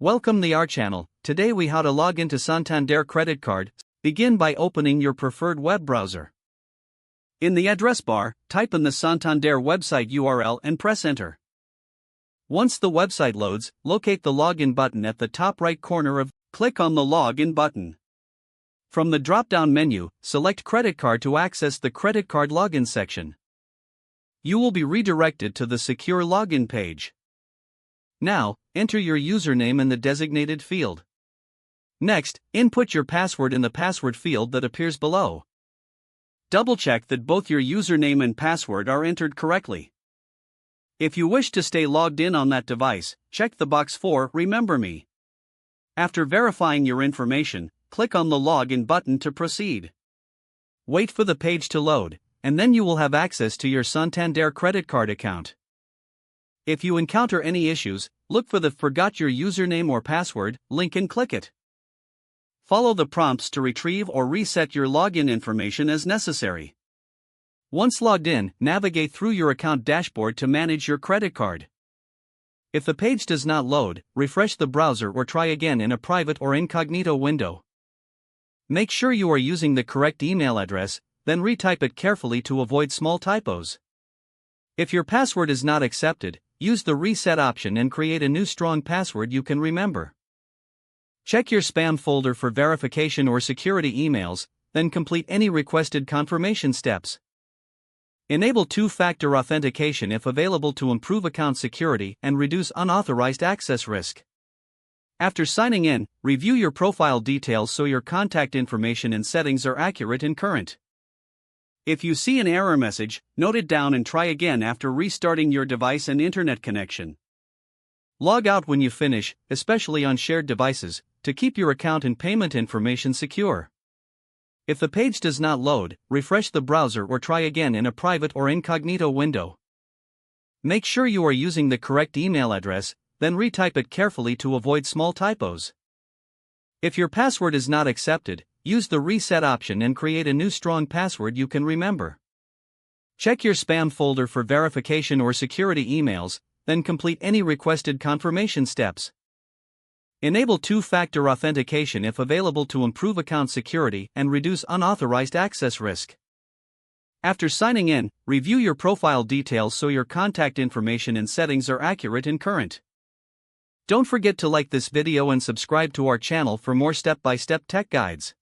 Welcome to our channel. Today we how to log into Santander credit card. Begin by opening your preferred web browser. In the address bar, type in the Santander website URL and press enter. Once the website loads, locate the login button at the top right corner click on the login button. From the drop-down menu, select credit card to access the credit card login section. You will be redirected to the secure login page. Now, enter your username in the designated field. Next, input your password in the password field that appears below. Double-check that both your username and password are entered correctly. If you wish to stay logged in on that device, check the box for Remember Me. After verifying your information, click on the Login button to proceed. Wait for the page to load, and then you will have access to your Santander credit card account. If you encounter any issues, look for the Forgot Your Username or Password link and click it. Follow the prompts to retrieve or reset your login information as necessary. Once logged in, navigate through your account dashboard to manage your credit card. If the page does not load, refresh the browser or try again in a private or incognito window. Make sure you are using the correct email address, then retype it carefully to avoid small typos. If your password is not accepted, use the reset option and create a new strong password you can remember. Check your spam folder for verification or security emails, then complete any requested confirmation steps. Enable two-factor authentication if available to improve account security and reduce unauthorized access risk. After signing in, review your profile details so your contact information and settings are accurate and current. If you see an error message, note it down and try again after restarting your device and internet connection. Log out when you finish, especially on shared devices, to keep your account and payment information secure. If the page does not load, refresh the browser or try again in a private or incognito window. Make sure you are using the correct email address, then retype it carefully to avoid small typos. If your password is not accepted, use the reset option and create a new strong password you can remember. Check your spam folder for verification or security emails, then complete any requested confirmation steps. Enable two-factor authentication if available to improve account security and reduce unauthorized access risk. After signing in, review your profile details so your contact information and settings are accurate and current. Don't forget to like this video and subscribe to our channel for more step-by-step tech guides.